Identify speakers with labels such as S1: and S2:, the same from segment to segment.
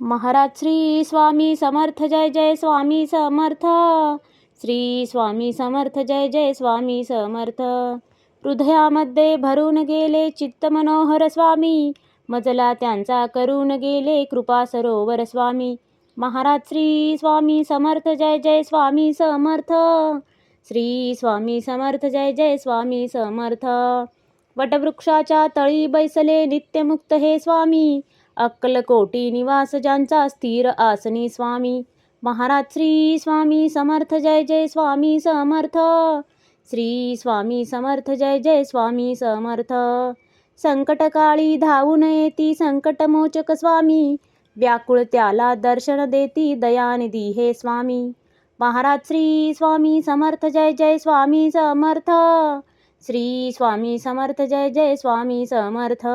S1: महाराज श्री स्वामी समर्थ जय जय स्वामी समर्थ. श्री स्वामी समर्थ जय जय स्वामी समर्थ. हृदयामध्ये भरून गेले चित्त मनोहर स्वामी, मजला त्यांचा करून गेले कृपा सरोवर स्वामी. महाराज श्री स्वामी समर्थ जय जय स्वामी समर्थ. श्री स्वामी समर्थ जय जय स्वामी समर्थ. वटवृक्षाच्या तळी बैसले नित्यमुक्त हे स्वामी, अक्कलकोटी निवास ज्यांचा स्थिर आसनी स्वामी. महाराज श्री स्वामी समर्थ जय जय स्वामी समर्थ. श्री स्वामी समर्थ जय जय स्वामी समर्थ. संकटकाळी धावून येती संकटमोचक स्वामी, व्याकुळ त्याला दर्शन देती दयानिधी हे स्वामी. महाराज श्री स्वामी समर्थ जय जय स्वामी समर्थ. श्री स्वामी समर्थ जय जय स्वामी समर्थ.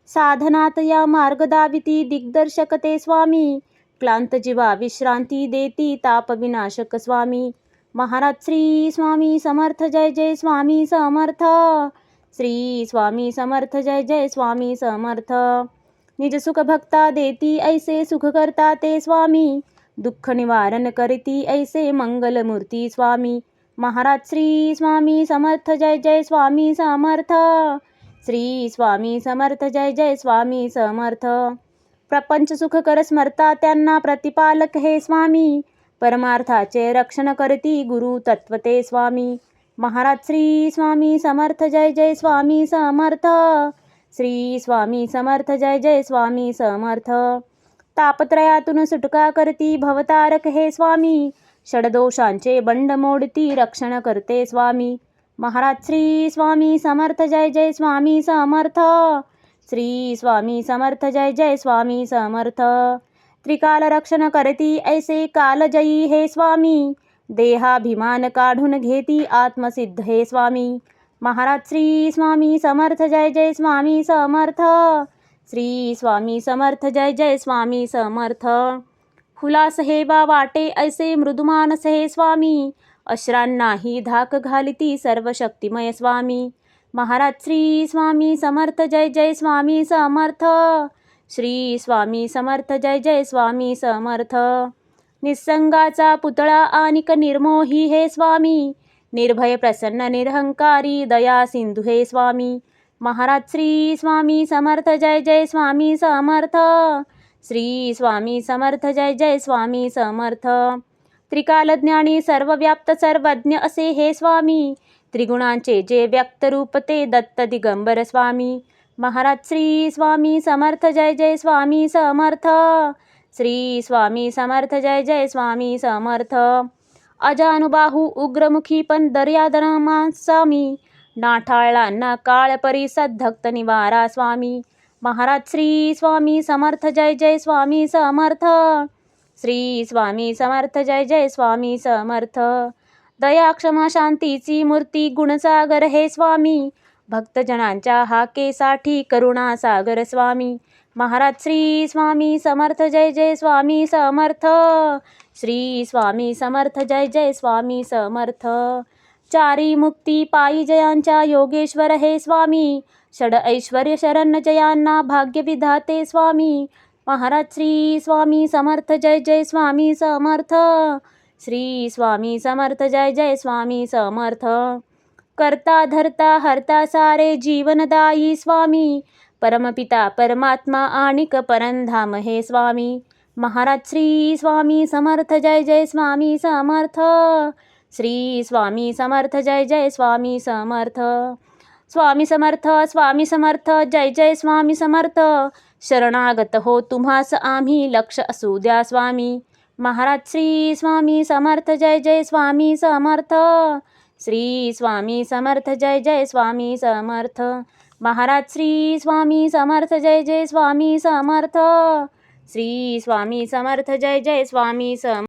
S1: साधनात या मार्ग दाविती दिग्दर्शक ते स्वामी, क्लांत जीवा विश्रांती देती ताप विनाशक स्वामी. महाराज श्री स्वामी समर्थ जय जय स्वामी समर्थ. श्री स्वामी समर्थ जय जय स्वामी समर्थ. निज सुख भक्ता देती ऐसे सुख करता ते स्वामी, दुःख निवारण करती ऐसे मंगलमूर्ती स्वामी. महाराज श्री स्वामी समर्थ जय जय स्वामी समर्थ. श्री स्वामी समर्थ जय जय स्वामी समर्थ. प्रपंच सुख कर स्मरता त्यांना प्रतिपालक हे स्वामी, परमार्थाचे रक्षण करती गुरु तत्वते स्वामी. महाराज श्री स्वामी समर्थ जय जय स्वामी समर्थ. श्री स्वामी समर्थ जय जय स्वामी समर्थ. तापत्रयातून सुटका करती भवतारक हे स्वामी, षडदोषांचे बंड मोडती रक्षण करते स्वामी. महाराज श्री स्वामी समर्थ जय जय स्वामी समर्थ. श्री स्वामी समर्थ जय जय स्वामी समर्थ. त्रिकाल रक्षण करती ऐसे कालजयी हे स्वामी, देहाभिमान काढून घेती आत्मसिद्ध हे स्वामी. महाराज श्री स्वामी समर्थ जय जय स्वामी समर्थ. श्री स्वामी समर्थ जय जय स्वामी समर्थ. हुलास हे बा वाटे ऐसे मृदुमानस हे स्वामी, अश्रांनाही धाक घालिती सर्व शक्तिमय स्वामी. महाराज श्री स्वामी समर्थ जय जय स्वामी समर्थ. श्री स्वामी समर्थ जय जय स्वामी समर्थ. निसंगाचा पुतळा आनिक निर्मोही हे स्वामी, निर्भय प्रसन्न निरहंकारी दया सिंधू हे स्वामी. महाराज श्री स्वामी समर्थ जय जय स्वामी समर्थ. श्री स्वामी समर्थ जय जय स्वामी समर्थ. त्रिकालज्ञानी सर्वव्याप्त सर्वज्ञ असे हे स्वामी, त्रिगुणांचे जे व्यक्त रूप ते दत्त दिगंबर स्वामी. महाराज श्री स्वामी समर्थ जय जय स्वामी समर्थ. श्री स्वामी समर्थ जय जय स्वामी समर्थ. अजानुबाहू उग्रमुखी पण दर्यादनमा स्वामी, नाठाळला ना काळ परिसद धक्त निवारा स्वामी. महाराज श्री स्वामी समर्थ जय जय स्वामी समर्थ. श्री स्वामी समर्थ जय जय स्वामी समर्थ. दया क्षमा शांतीची मूर्ती गुणसागर हे स्वामी, भक्तजनांच्या हाकेसाठी करुणा सागर स्वामी. महाराज श्री स्वामी समर्थ जय जय स्वामी समर्थ. श्री स्वामी समर्थ जय जय स्वामी समर्थ. चारी मुक्ती पायी जयांच्या योगेश्वर हे स्वामी, षड ऐश्वर्य शरण जयांना भाग्य विधाते स्वामी. महाराज श्री स्वामी समर्थ जय जय स्वामी समर्थ. श्री स्वामी समर्थ जय जय स्वामी समर्थ. करता धरता हरता सारे जीवनदायी स्वामी, परमपिता परमात्मा आणिक परंधाम हे स्वामी. महाराज श्री स्वामी समर्थ जय जय स्वामी समर्थ. श्री स्वामी समर्थ जय जय स्वामी समर्थ. स्वामी समर्थ स्वामी समर्थ जय जय स्वामी समर्थ. शरणागत हो तुम्हास आम्ही लक्ष असू द्या स्वामी. महाराज श्री स्वामी समर्थ जय जय स्वामी समर्थ. श्री स्वामी समर्थ जय जय स्वामी समर्थ. महाराज श्री स्वामी समर्थ जय जय स्वामी समर्थ. श्री स्वामी समर्थ जय जय स्वामी समर्थ.